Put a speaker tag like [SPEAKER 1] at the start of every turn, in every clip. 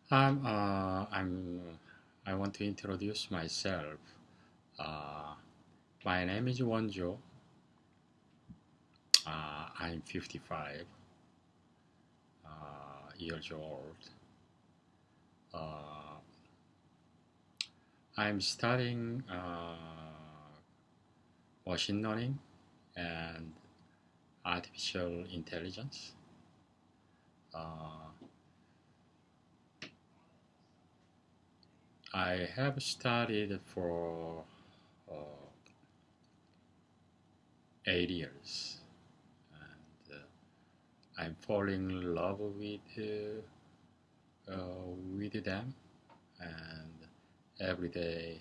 [SPEAKER 1] I want to introduce myself. Uh, my name is Wonjo. I'm 55 years old. Uh, I'm studying machine learning and artificial intelligence. Uh, I have studied for uh, 8 years, and I'm falling in love with them, and every day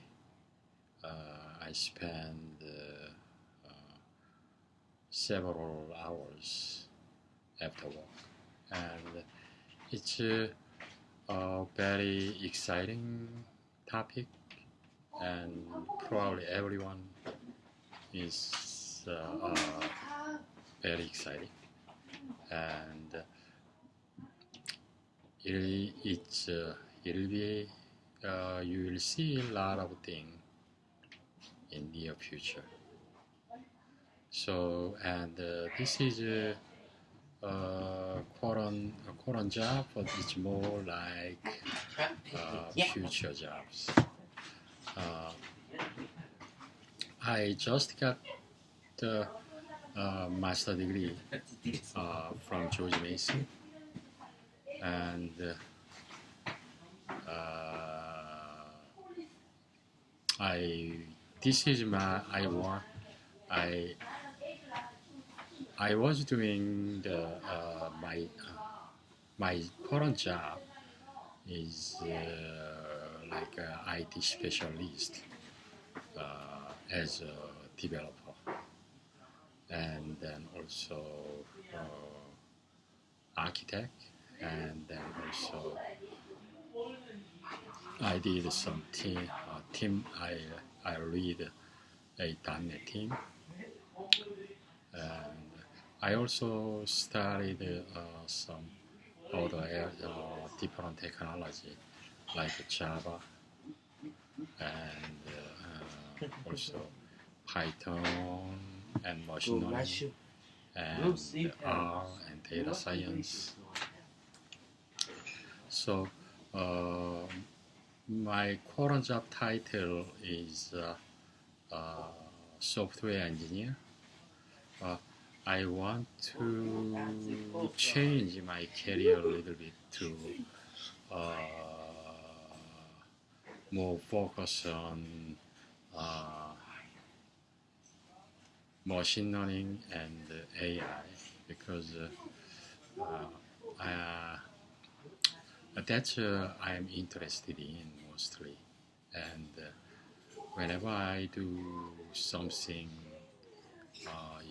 [SPEAKER 1] I spend several hours after work, and it's a very exciting topic, and probably everyone is very exciting, and it'll be you will see a lot of things in near future. So, and this is current job, but it's more like future jobs. Uh, I just got the master degree from George Mason, and I this is my I I was doing my current job is like an IT specialist as a developer, and then also architect, and then also I did some team. I lead a .NET team, and I also studied some other different technology like Java and also Python and machine learning and R and data science. So my current job title is software engineer. I want to change my career a little bit to more focus on machine learning and AI because that's I'm interested in mostly, and whenever I do something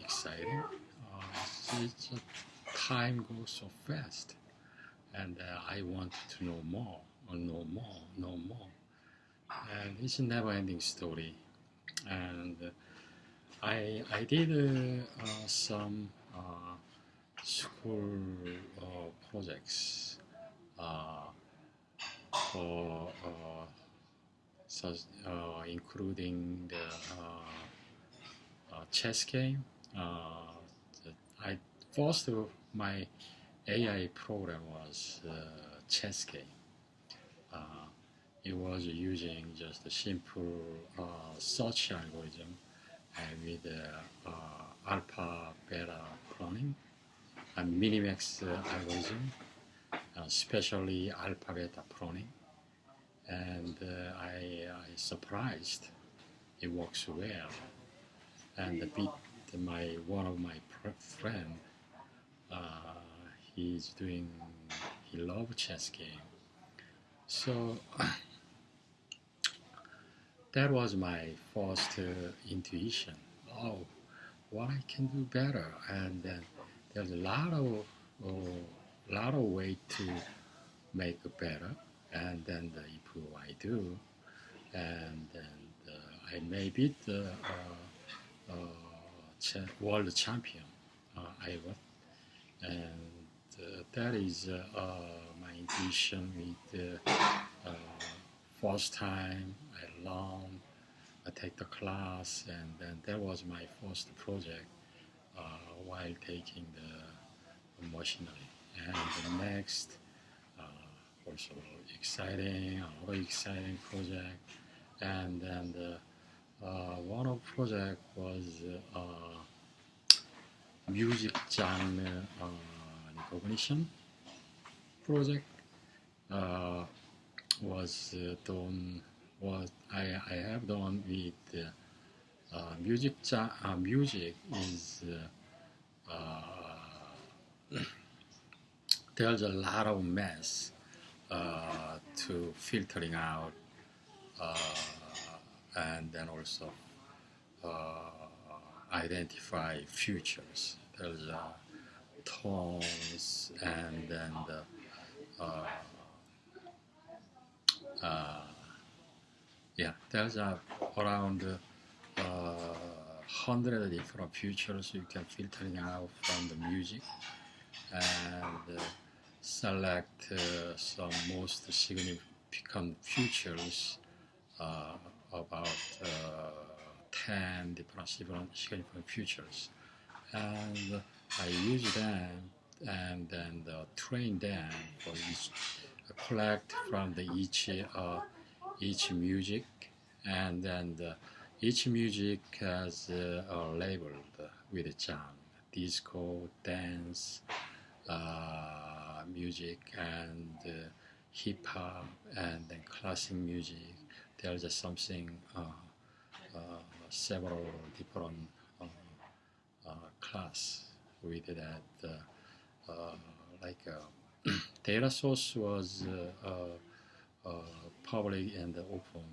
[SPEAKER 1] exciting, time goes so fast, and I want to know more, know more, know more, and it's a never-ending story. And I did some school projects for such, including the chess game. I first my AI program was chess game. It was using just a simple search algorithm and with alpha beta cloning and minimax algorithm, especially alpha beta cloning, and I surprised it works well, and beat my one of my friend. Uh, he's doing he loves chess game, so that was my first intuition. Oh, what I can do better, and then there's a lot of way to make it better, and then improve I do, and then I may beat the world champion. I was, and that is my intuition with first time I learned, I take the class, and then that was my first project while taking the machinery. And the next, also exciting, another exciting project, and then one of project was music genre recognition project. Was done what I have done with music is there's a lot of mess to filtering out uh, and then also identify futures. There's tones and then uh, yeah, there's around 100 different futures you can filtering out from the music and select some most significant features about 10 different significant features, and I use them and then train them for each collect from the each music, and then each music has labeled with a genre: disco, dance, music, and hip hop, and then classic music. There's something several different class with that like data source was public and open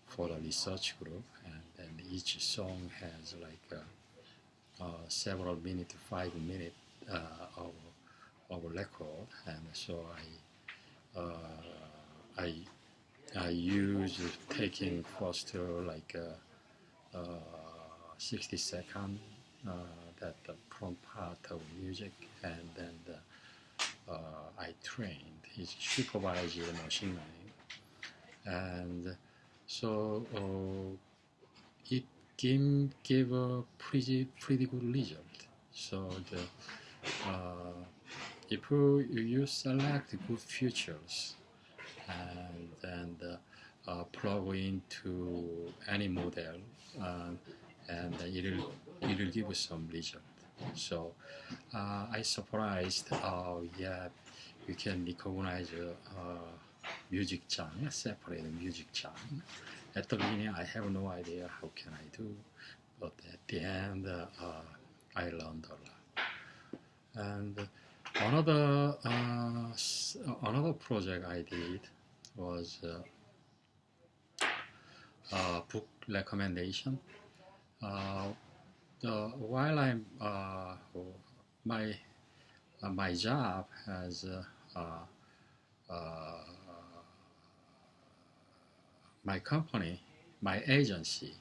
[SPEAKER 1] for the research group, and then each song has like several minutes to 5 minutes of record, and so I I use taking first like 60 seconds that the prompt part of music, and then I trained his supervised machine learning, and so it gave a pretty good result. So the if you select good features and then plug into any model, and it'll give us some result. So I surprised how yeah we can recognize music genre, separate music genre. At the beginning, I have no idea how can I do, but at the end, I learned a lot. And another project I did was book recommendation. While I'm my job has my company, my agency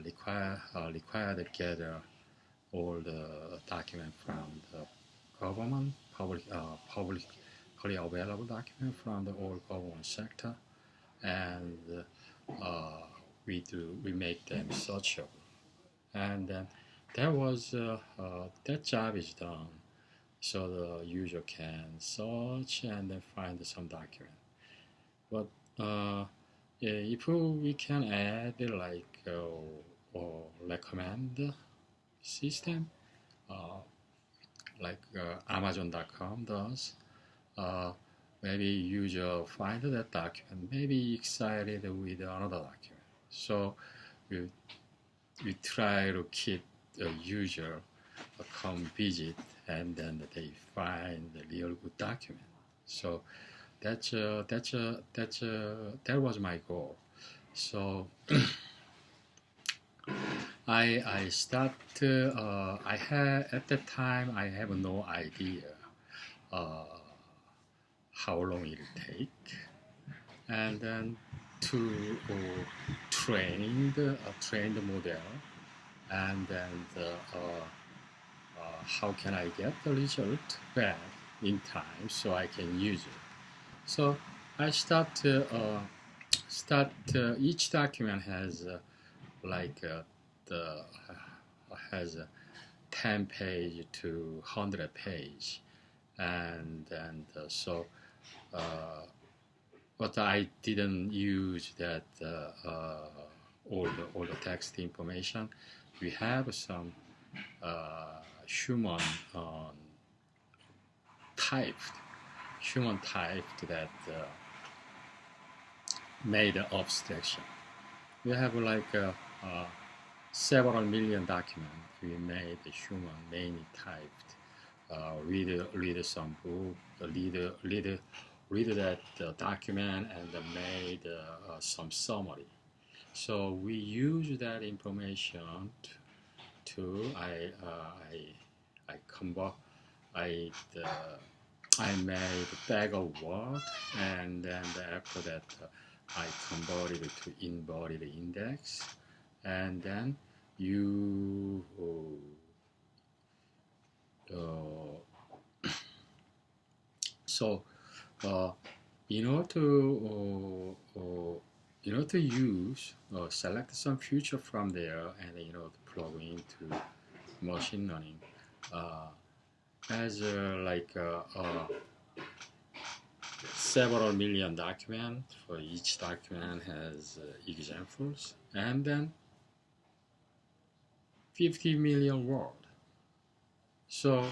[SPEAKER 1] required to gather all the documents from the government, publicly available document from the all government sector, and we make them searchable, and then that job is done, so the user can search and then find some document. But yeah, if we can add like or recommend system, like Amazon.com does, maybe user find that document, maybe excited with another document. So we try to keep the user come visit, and then they find the real good document. So that was my goal. So I start. I had at that time I have no idea how long it'll take, and then to train the model, and then how can I get the result back in time so I can use it. So I start each document has like the has a 10 page to 100 page, so but I didn't use that all the text information. We have some human typed that made abstraction. We have like several million documents we made human mainly typed. Read some book, read that document and made some summary. So we use that information to I convert I made a bag of word, and then after that I converted it to embodied index, and then you so in order to use select some feature from there and to plug into machine learning as several million documents. For each document has examples, and then 50 million words. So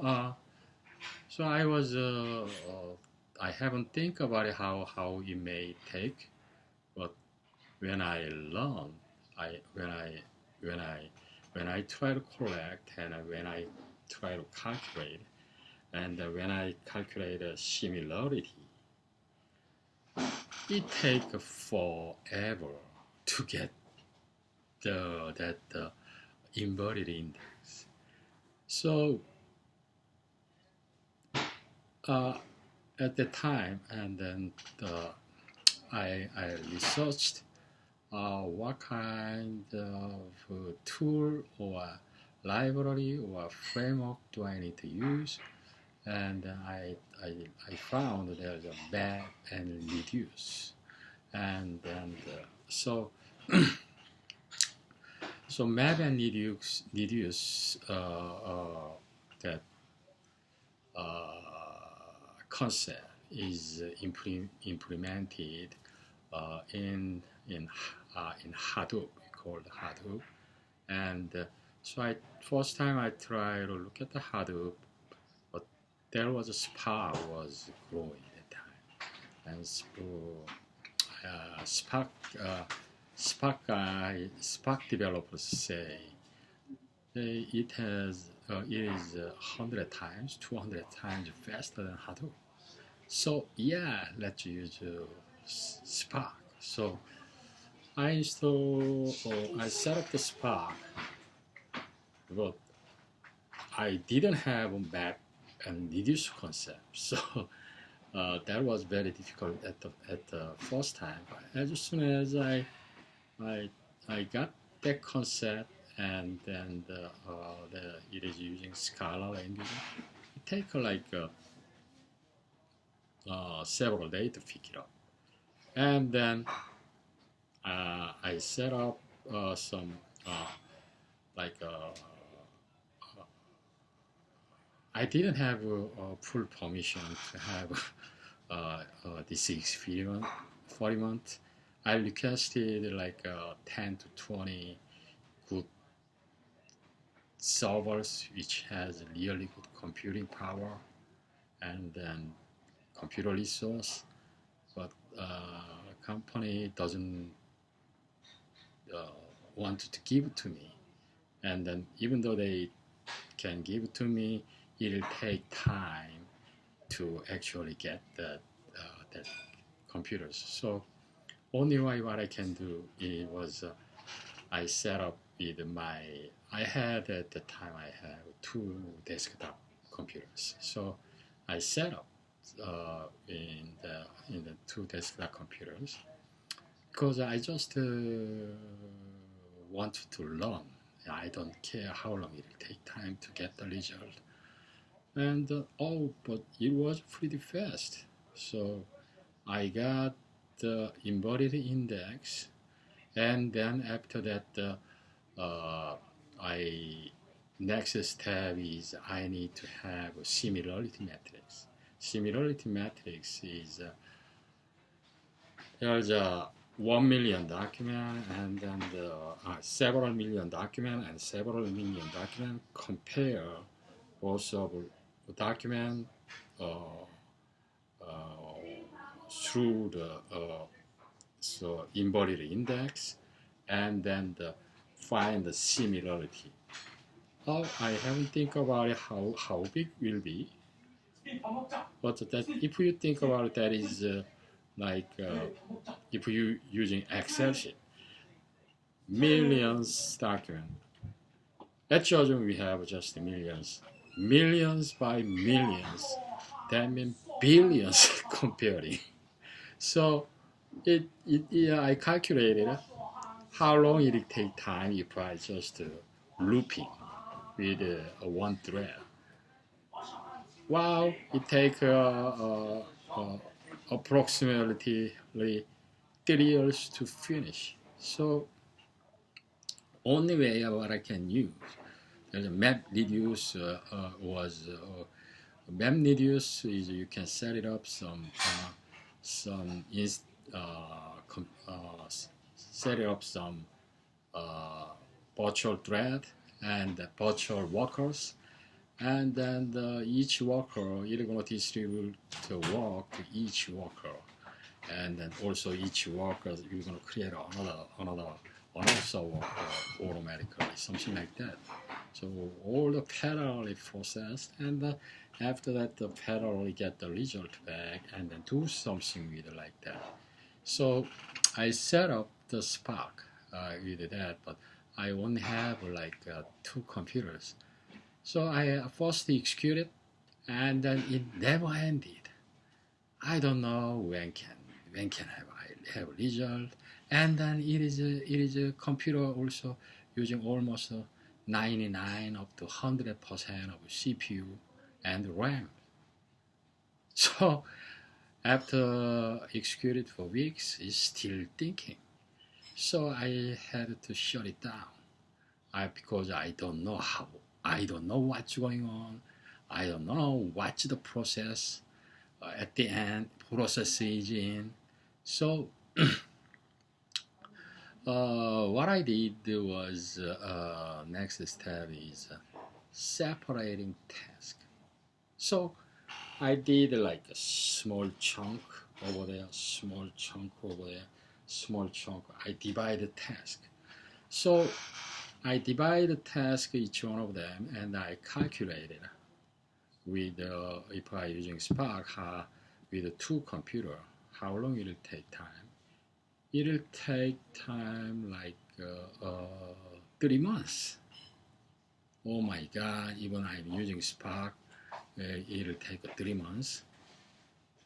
[SPEAKER 1] I was I haven't think about it how it may take, but when I learn, when I try to collect and when I try to calculate, and when I calculate a similarity, it takes forever to get that embodied index. So at the time, and then I researched what kind of tool or library or framework do I need to use, and I found there's a map and reduce, and so so map and reduce that concept is implemented in Hadoop. We call it Hadoop, and so first time I tried to look at the Hadoop, but there was a Spark was growing at the time, and Spark developers say it is 100 times, 200 times faster than Hadoop. So yeah, let's use Spark. So I set up the Spark, but I didn't have a map and reduce concept. So that was very difficult at the first time. But as soon as I got that concept, and then it is using Scala language, it takes like several days to pick it up. And then I set up some I didn't have full permission to have this experiment for a month. I requested like 10 to 20 good servers which has really good computing power and then computer resource, but company doesn't want to give it to me, and then even though they can give it to me, it'll take time to actually get that computers. So only way what I can do it was I set up with I had at the time I had 2 desktop computers. So I set up in the 2 desktop computers because I just wanted to learn I don't care how long it will take time to get the result. And oh, but it was pretty fast. So I got the embodied index, and then after that, I next step is I need to have a similarity matrix. Similarity matrix is there's a 1 million document and then the several million document and several million document. Compare both of document uh, through the so embodied index and then find the similarity. Oh, I haven't think about it how big will be, but that if you think about it, that is if you using Excel sheet, millions document. Let's assume we have just millions, millions by millions. That means billions comparing. So yeah, I calculated how long it take time if I just looping with one thread. Wow, it take approximately 3 years to finish. So only way what I can use there's a map reduce map reduce is you can set it up some set it up some virtual thread and virtual workers, and then each worker you're going to distribute the work to each worker, and then also each worker you're going to create another worker automatically, something like that. So all the parallelly processed, and after that the parallelly get the result back and then do something with it like that. So I set up the Spark with that, but I only have like 2 computers. So I first executed, and then it never ended. I don't know when can I have result, and then it is a computer also using almost 99 up to 100% of CPU and RAM. So after executed for weeks, it's still thinking. So I had to shut it down. Because I don't know what's going on. I don't know what's the process at the end. Process is in. So what I did was next step is separating task. So I did like a small chunk over there, small chunk over there, small chunk. I divided task. So I divide the task each one of them, and I calculated with if I using Spark with 2 computer how long it will take time. It will take time like 3 months. Oh my God! Even I'm using Spark, it will take 3 months.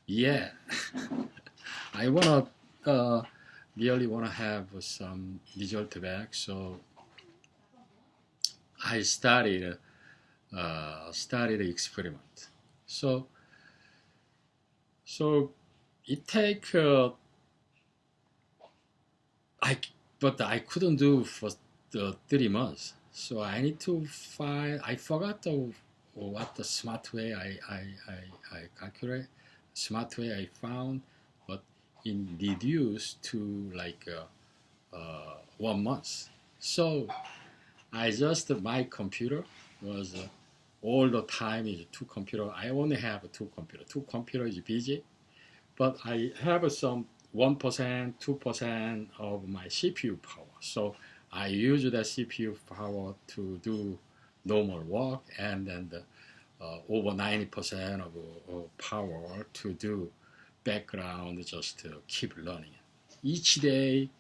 [SPEAKER 1] Yeah, I really wanna have some result back, so I started the experiment. So it take but I couldn't do for the 3 months. So I need to find. I forgot what the smart way I calculate. Smart way I found, but it reduced to like 1 month. So I just my computer was all the time is 2 computer. I only have 2 computer. 2 computer is busy, but I have some 1%, 2% of my CPU power. So I use the CPU power to do normal work, and then over 90% of power to do background, just to keep learning. Each day,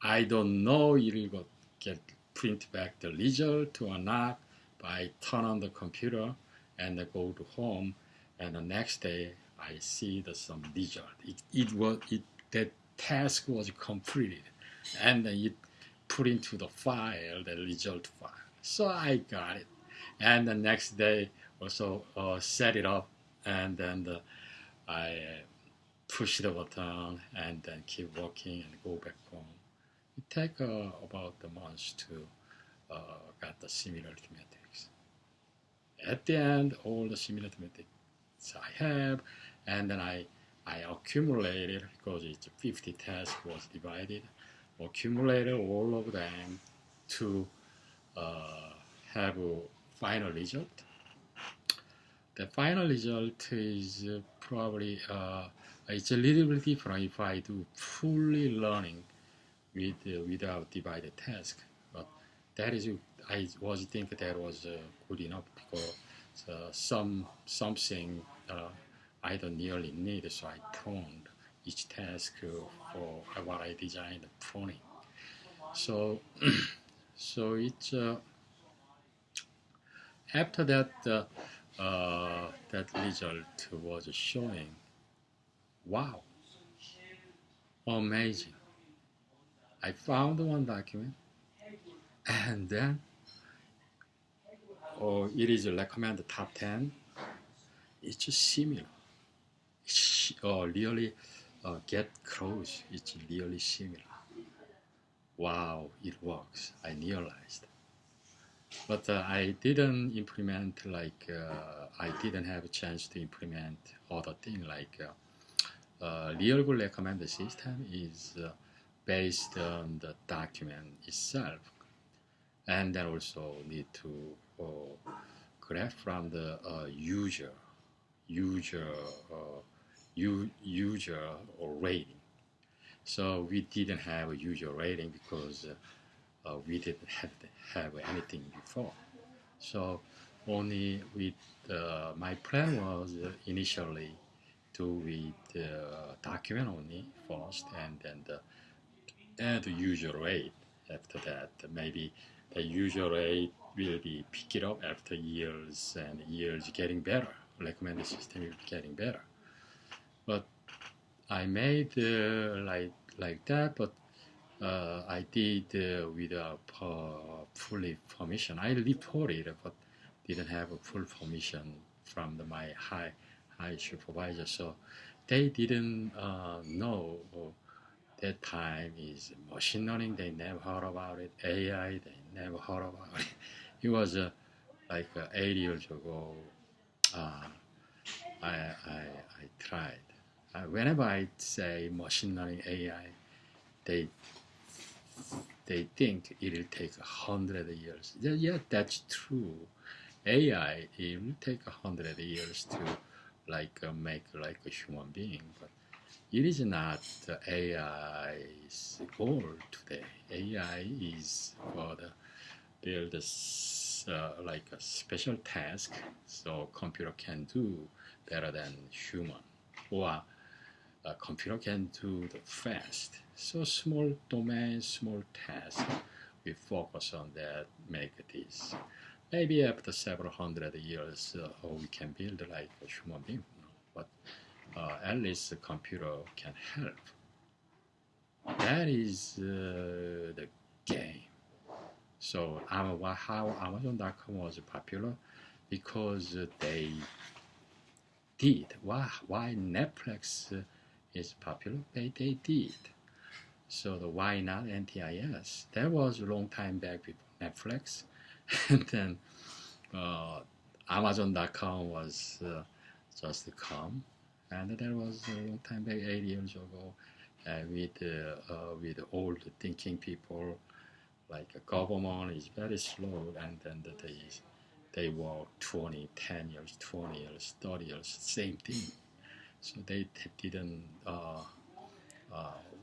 [SPEAKER 1] I don't know it will get print back the result or not, but I turn on the computer and I go to home, and the next day I see some result. That task was completed, and it put into the file, the result file. So I got it. And the next day also set it up, and then I push the button and then keep working and go back home. It take about a month to get the similarity matrix. At the end, all the similarity matrix I have, and then I accumulated, because it's 50 tasks was divided, accumulated all of them to have a final result. The final result is probably it's a little bit different if I do fully learning without divided task, but that is I was think that was good enough, because something I don't nearly need, so I pruned each task for what I designed pruning. So so it's after that that result was showing, wow, amazing. I found one document, and then it is recommended top 10. It's just similar. It's really get close. It's really similar. Wow, it works. I realized. But I didn't implement, like I didn't have a chance to implement other things, like real good recommender system is based on the document itself, and then also need to grab from the user rating. So we didn't have a user rating because we didn't have anything before. So only with my plan was initially to with document only first, and then add user rate after that. Maybe the user rate will be pick it up after years and years, getting better. Recommended system is getting better. But I made like that, but I did without fully permission. I reported, but didn't have a full permission from my high supervisor, so they didn't know. That time is machine learning. They never heard about it. AI. They never heard about it. It was like 8 years ago. I tried. Whenever I say machine learning AI, they think it will take 100 years. Yeah, that's true. AI, it will take 100 years to make like a human being, but it is not the AI's goal today. AI is for the build like a special task, so computer can do better than human, or a computer can do the fast. So small domain, small task, we focus on that, make this. Maybe after several hundred years, we can build like a human being, but at least the computer can help. That is the game. So how Amazon.com was popular, because they did. Why Netflix is popular? They did. So why not NTIS? That was a long time back before Netflix. And then Amazon.com was just come. And that was a long time back, 8 years ago, with old thinking people. Like a government is very slow, and then they work 10 years, 20 years, 30 years, same thing. So they didn't.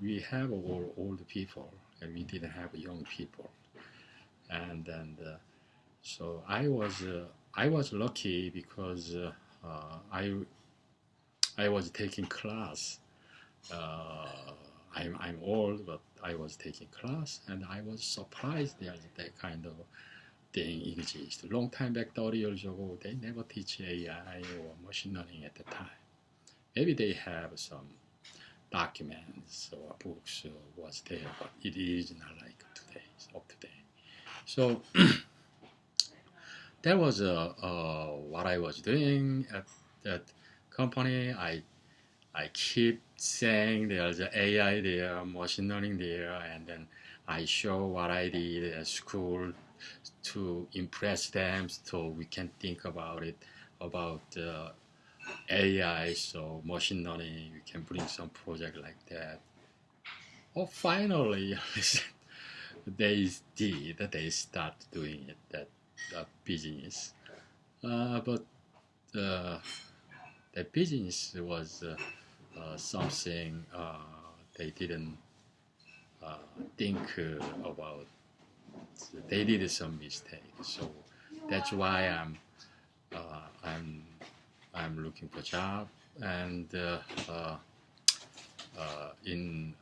[SPEAKER 1] We have all old people, and we didn't have young people, and then so I was lucky, because I was taking class. I'm old, but I was taking class, and I was surprised that kind of thing exists. Long time back, 30 years ago, they never teach AI or machine learning at the time. Maybe they have some documents or books was there, but it is not like today. of today. So that was what I was doing at that company. I keep saying there's AI there, machine learning there, and then I show what I did at school to impress them, so we can think about it, about AI, so machine learning. We can bring some project like that. Oh, finally, they start doing it, that business. But that business was something they didn't uh, think about. They did some mistake, so that's why uh, I'm I'm looking for job, and in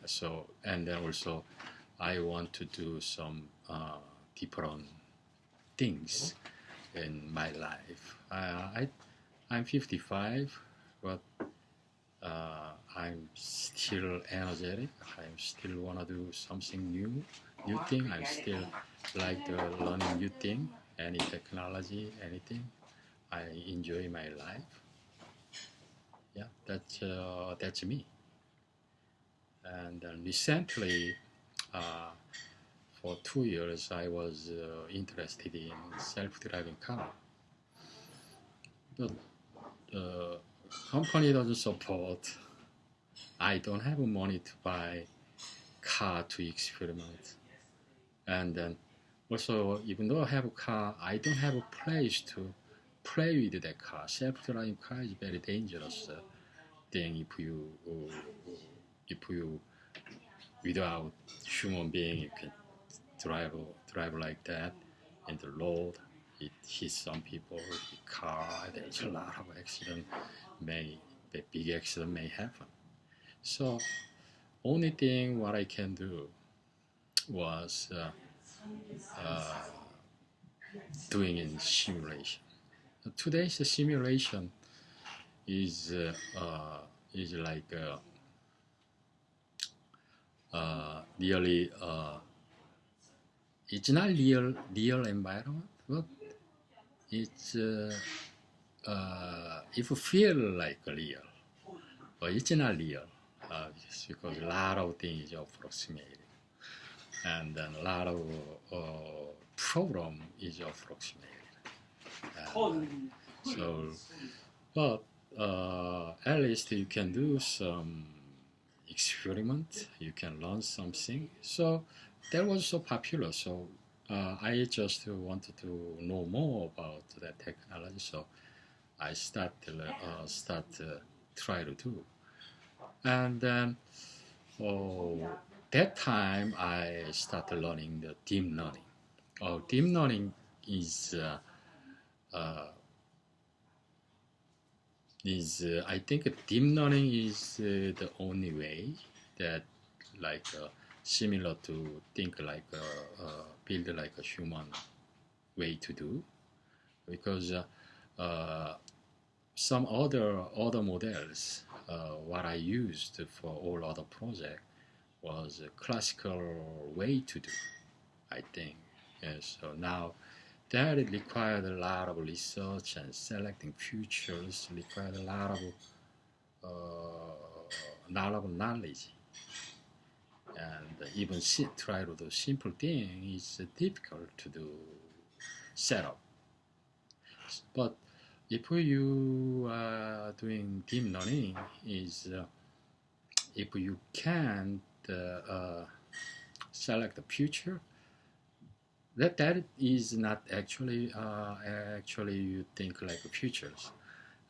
[SPEAKER 1] so and then also I want to do some different things in my life. I'm 55, but I'm still energetic. I still wanna do something new thing. I still like to learning new thing, any technology, anything. I enjoy my life. Yeah, that's me. And recently, uh, for 2 years, I was interested in self-driving car, but the company doesn't support. I don't have money to buy car to experiment, and then also even though I have a car, I don't have a place to play with that car. Self-driving car is very dangerous thing if you without human being you can drive like that in the road. It hits some people with the car. There's a lot of accident. The big accident may happen. So only thing what I can do was uh, doing in simulation. Today's simulation is is like really it's not real environment, but it's it feel like real, but it's not real just because a lot of things are approximated, and then a lot of problem is approximated. And, so, but at least you can do some experiment. You can learn something. So that was so popular. So I just wanted to know more about that technology. So I try to do. And then that time I started learning the deep learning. Deep learning is I think deep learning is the only way that like similar to think like build like a human way to do, because some other models what I used for all other project was a classical way to do, I think. Yes, so now that required a lot of research, and selecting features required a lot of knowledge, and even try to do simple thing is difficult to do setup. But if you are doing deep learning, is if you can select the future, that is not actually you think like futures,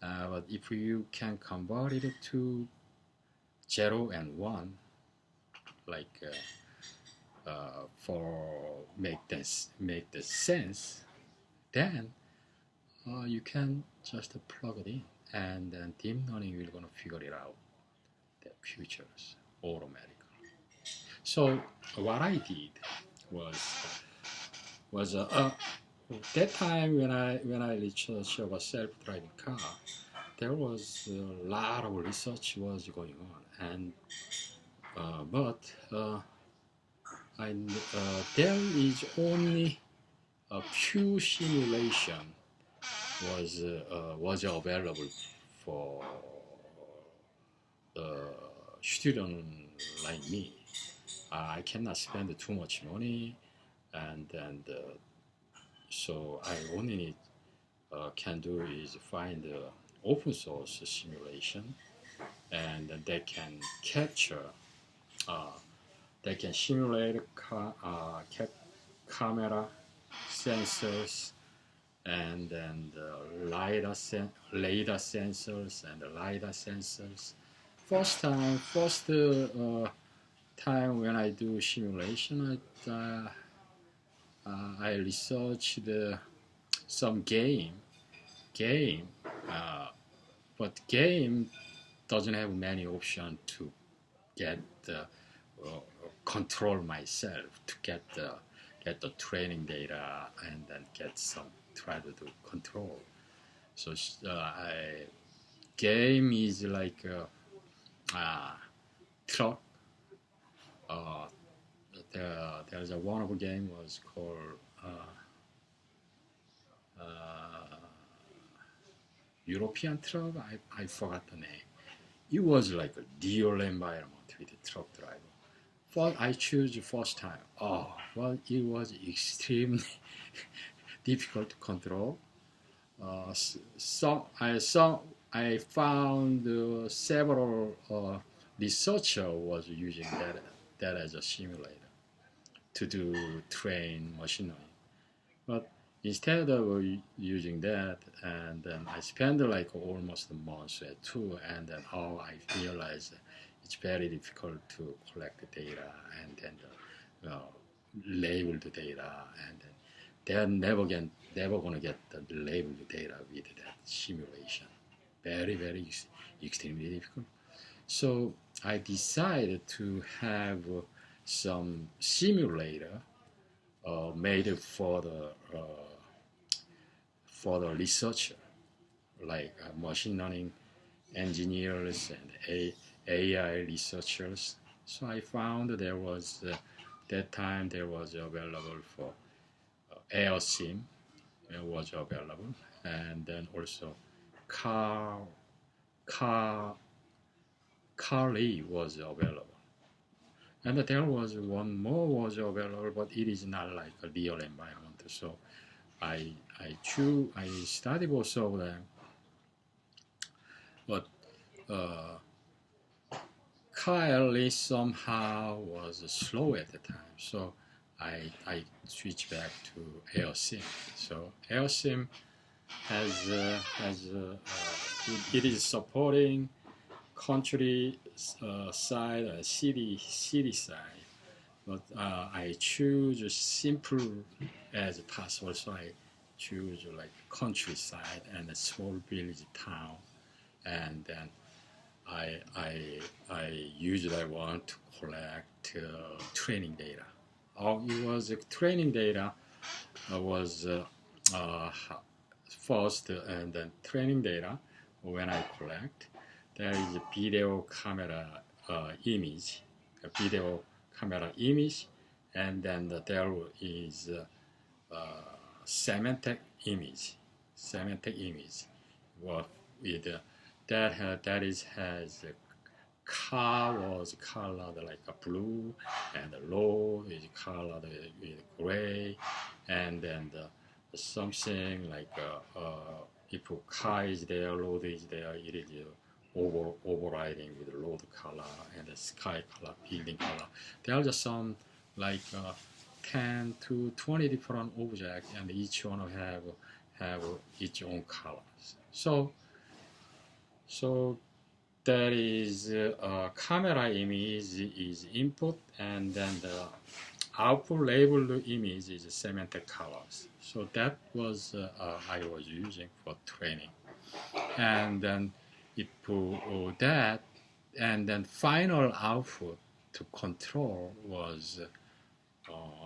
[SPEAKER 1] but if you can convert it to 0 and 1, like for make the sense, then you can just plug it in, and then deep learning will gonna figure it out the futures automatically. So what I did was that time when I researched about self-driving car, there was a lot of research was going on, and but there is only a few simulation was available for the student like me. I cannot spend too much money, and so I only need, can do is find open source simulation, and they can capture, uh, they can simulate camera sensors, and then the radar sensors and the lidar sensors. First time when I do simulation, I researched some game, uh, but game doesn't have many options to get control myself, to get the training data, and then get some try to do control. So game is like truck. Uh, there's a wonderful game was called European truck. I forgot the name. It was like a real environment with a truck driver. But I choose the first time. Oh, well, it was extremely difficult to control. I found several researcher was using that as a simulator to do train machine learning. But instead of using that, and then I spent like almost a month or two, and then I realized it's very difficult to collect the data and then label the data, and then they're never gonna get the labeled data with that simulation. Very extremely difficult. So I decided to have some simulator made for the researcher, like machine learning engineers and AI researchers. So I found there was that time there was available for AirSim, was available, and then also car car Carly was available. And there was one more was available, but it is not like a real environment. So I studied both of them, but Kylie somehow was slow at the time. So I switched back to AirSim. So AirSim it is supporting country side and city side, but I choose simple as possible. So I choose like countryside and a small village town, and then I usually want to collect training data. It was training data was first, and then training data when I collect. There is a video camera image, and then there is semantic image. What with that is has a car was colored like a blue, and the road is colored with gray, and then something like if a car is there, road is there, it is overriding with road color and the sky color, building color. There are just some like 10 to 20 different objects, and each one have its own colors. So that is camera image is input, and then the output labeled image is semantic colors. So that was I was using for training, and then if that, and then final output to control was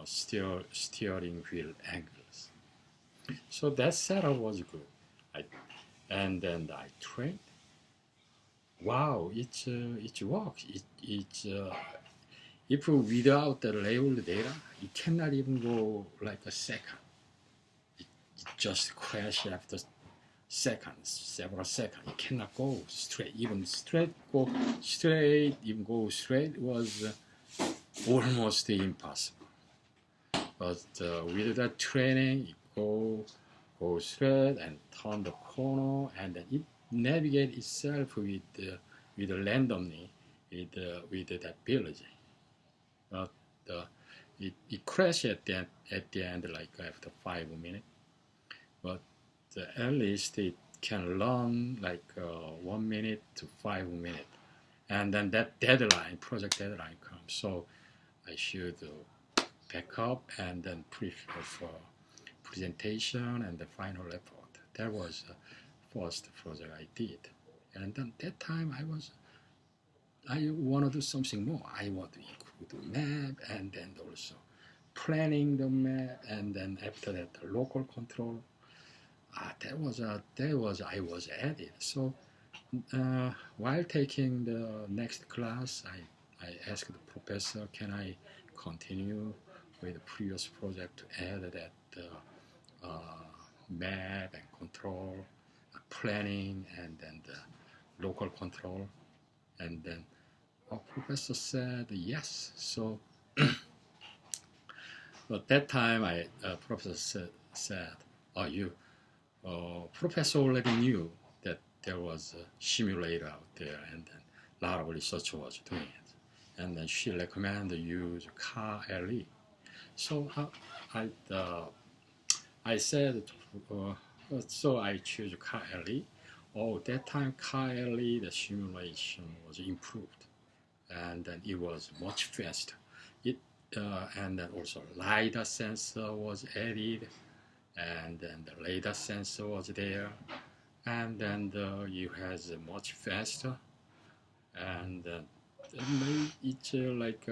[SPEAKER 1] steering wheel angles. So that setup was good. And then I trained. Wow, it works. if without the labeled data, it cannot even go like a second. It just crash after seconds, several seconds. It cannot go straight. Even go straight was almost impossible. But with that training, it go straight and turn the corner, and then it navigate itself with randomly with that village. But it crashed at the end, like after 5 minutes. But at least it can run like 1 minute to 5 minutes, and then that project deadline comes. So I should back up and then prepare for presentation and the final report. That was the first project I did, and then that time I want to do something more. I want to include the map, and then also planning the map, and then after that the local control. I was at it. So while taking the next class, I asked the professor, can I continue with the previous project to add that map and control, planning, and then the local control. And then our professor said yes. So at that time, professor said, "Oh, professor already knew that there was a simulator out there, and then a lot of research was doing it. And then she recommended use car LE. So I said, so I choose car LE. Oh, that time car LE, the simulation was improved, and then it was much faster. And then also LiDAR sensor was added, and then the radar sensor was there, and then it has much faster, and it's like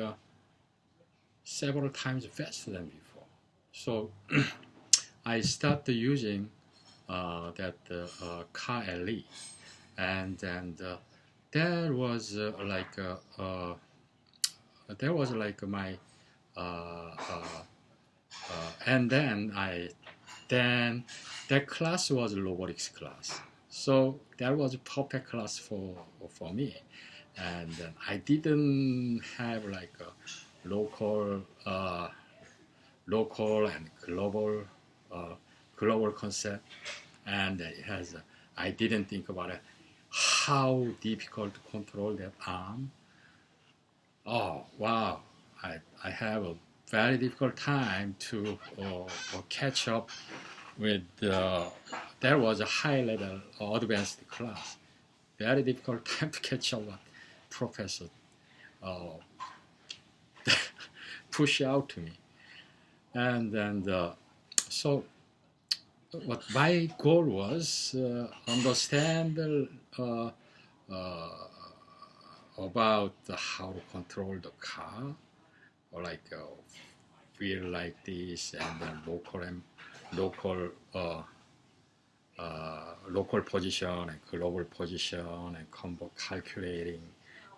[SPEAKER 1] several times faster than before. So I started using that car LE, and then that was my and then that class was robotics class. So that was a perfect class for me. And I didn't have like a local and global concept. And it has I didn't think about it, how difficult to control that arm. Oh wow, I have a very difficult time to catch up with there was a high level advanced class. Very difficult time to catch up with professor push out to me. And then so what my goal was understand about how to control the car, or like feel like this, and then local position and global position, and combo calculating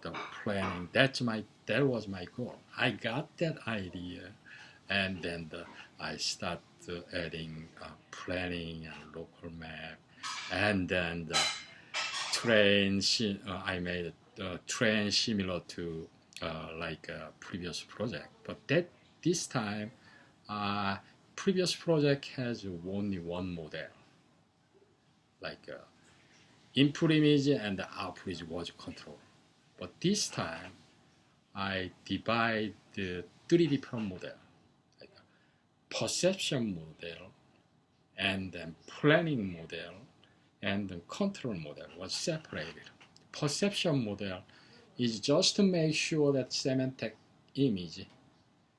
[SPEAKER 1] the planning. That was my goal. I got that idea, and then I start adding planning and local map, and then the train. I made a train similar to like a previous project, but this time previous project has only one model, like input image and the output was control. But this time I divide the 3 different models, like perception model, and then planning model, and then control model was separated. Perception model is just to make sure that semantic image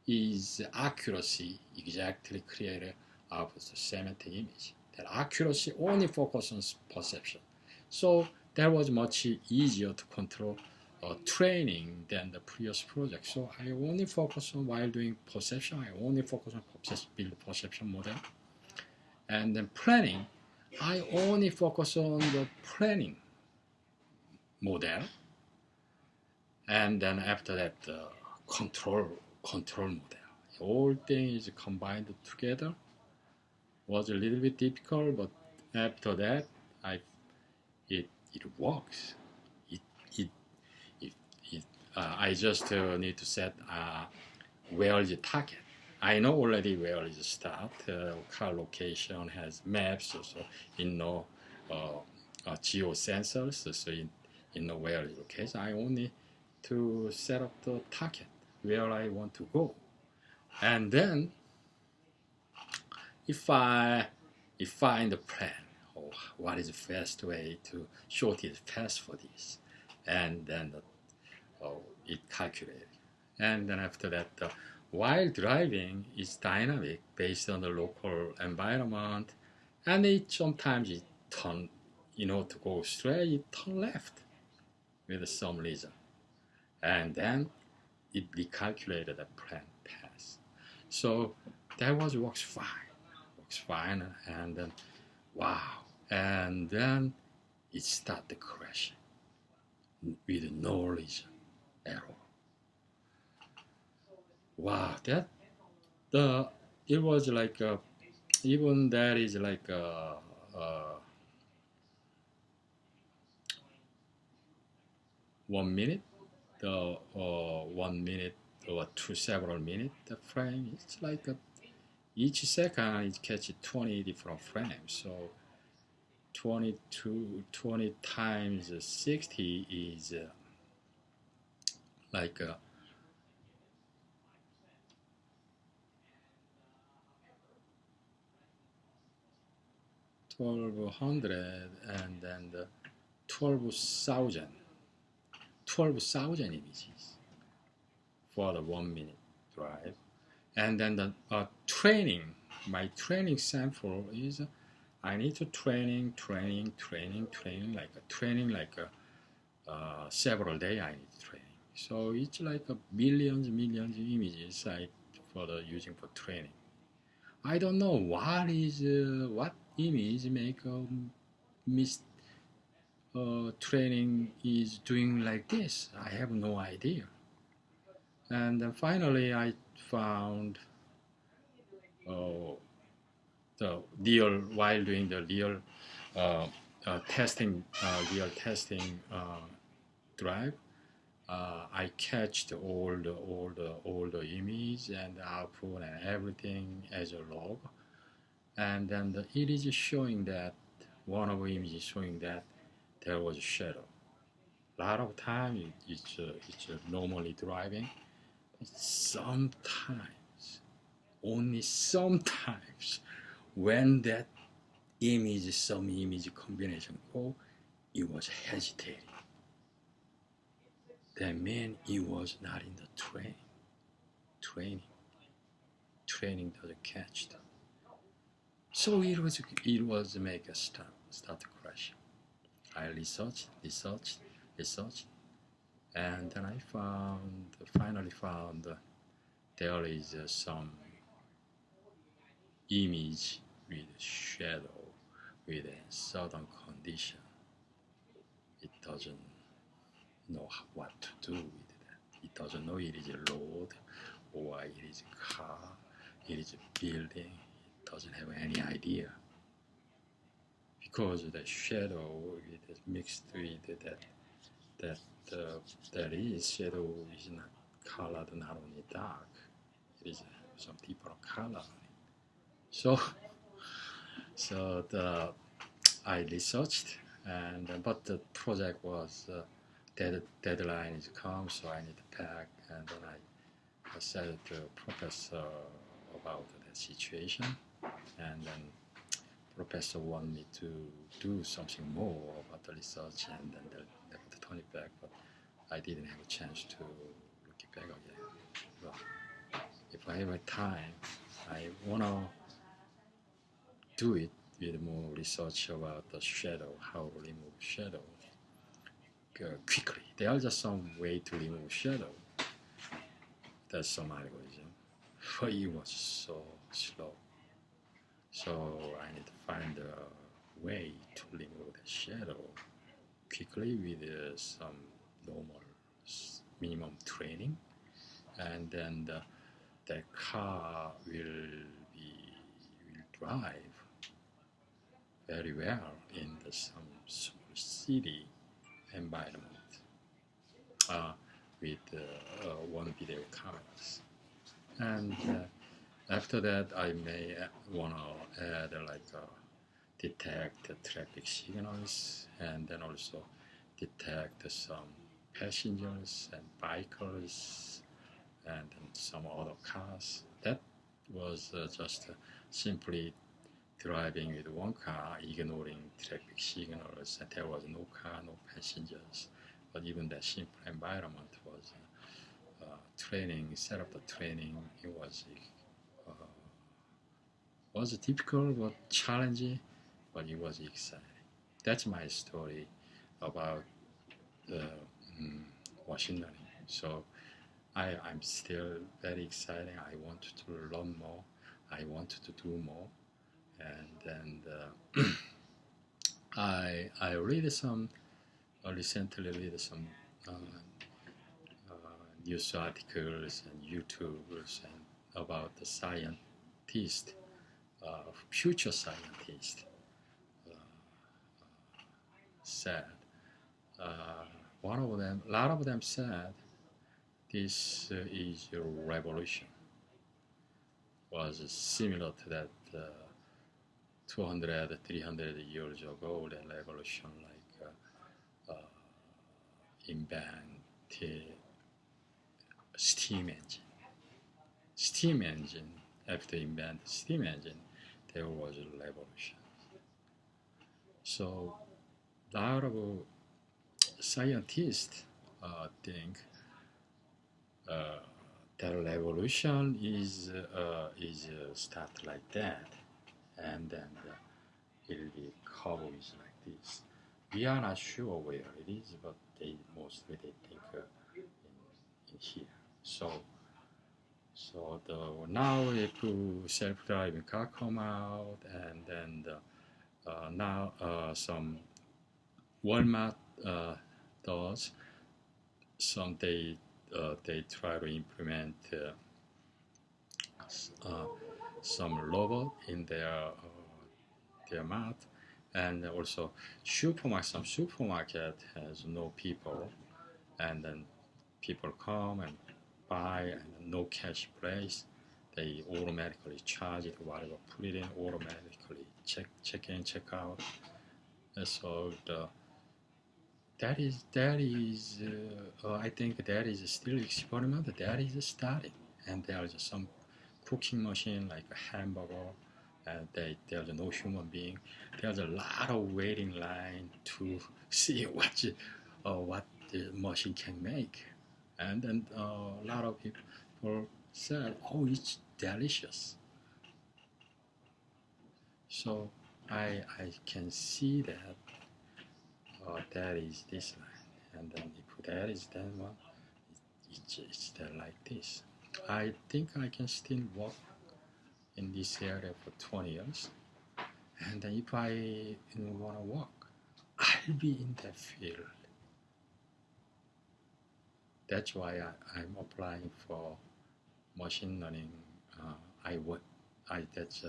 [SPEAKER 1] is accuracy exactly created out of the semantic image. That accuracy only focuses on perception. So that was much easier to control training than the previous project. So I only focus on, while doing perception, I only focus on build perception model. And then planning, I only focus on the planning model. And then after that, control model. All things combined together was a little bit difficult, but after that, I it works. It it it, it I just need to set where is the target. I know already where is the start. Car location has maps, so you know geo sensors, so you know where is location. I only to set up the target where I want to go, and then if I find the plan, oh, what is the best way to shortest path for this, and then it calculated, and then after that, while driving is dynamic based on the local environment, and it sometimes it turn, to go straight, it turn left with some reason, and then it recalculated the plan path. So that works fine, and then wow, and then it started crashing with no reason at all. Wow, it was like even that is like 1 minute, the 1 minute or several minutes the frame. It's like each second it catches 20 different frames. So 20 times 60 is like 1200, and then the 12,000 images for the 1 minute drive. And then the my training sample is I need to training like several days I need training. So it's like millions images for the using for training. I don't know what image make training is doing like this. I have no idea. And then finally I found the real, while doing the real testing drive, I catched all the image and output and everything as a log, and then it is showing that one of the images showing that there was a shadow. A lot of time it's normally driving. Sometimes, only sometimes, when that some image combination it was hesitating. That means it was not in the training. Training doesn't catch them. So it was make a start crashing. I researched, and then I finally found there is some image with shadow with a certain condition. It doesn't know what to do with that. It doesn't know it is a road or it is a car, it is a building. It doesn't have any idea, because the shadow is mixed with that is shadow is not colored, not only dark. It is some different color. So I researched, but the project was deadline is come, so I need to pack, and then I said to professor about the situation, and then professor wanted me to do something more about the research, and then they have to turn it back, but I didn't have a chance to look it back again. But if I have time, I wanna do it with more research about the shadow, how to remove shadow quickly. There are just some way to remove shadow. There's some algorithm, but it was so slow. So I need to find a way to remove the shadow quickly with some normal minimum training, and then the car will drive very well in some small city environment with one video cameras. And after that, I may want to add detect the traffic signals, and then also detect some passengers and bikers and some other cars. That was just simply driving with one car, ignoring traffic signals, and there was no car, no passengers. But even that simple environment was training, set up the training. It was difficult, but challenging, but it was exciting. That's my story about machine learning. So I'm still very excited. I want to learn more. I want to do more, and I read some recently read some news articles and YouTubers and about the scientist, future scientist said. One of them, a lot of them said, this is a revolution. Was similar to that 200, 300 years ago, the revolution invented steam engine. Steam engine, after invented steam engine, there was a revolution. So a lot of scientists think the revolution is start like that, and then it will be curves like this. We are not sure where it is, but mostly they think in here. So now if self-driving car come out, and then now some Walmart does, some they try to implement some robot in their mart, and also some supermarket has no people, and then people come and buy, and no cash place. They automatically charge it, whatever, put it in, automatically check in, check out. And so that is I think that is still experiment. That is starting, and there is some cooking machine like a hamburger, and there's no human being. There's a lot of waiting line to see what the machine can make, and then a lot of people said, "Oh, it's delicious." So I can see that that is this line, and then if that is that one, it's like this. I think I can still work in this area for 20 years, and if I want to work, I'll be in that field. That's why I'm applying for machine learning. I want I that's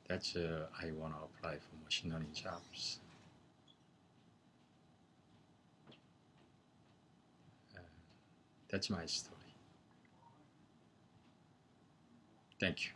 [SPEAKER 1] I want to apply for machine learning jobs. That's my story. Thank you.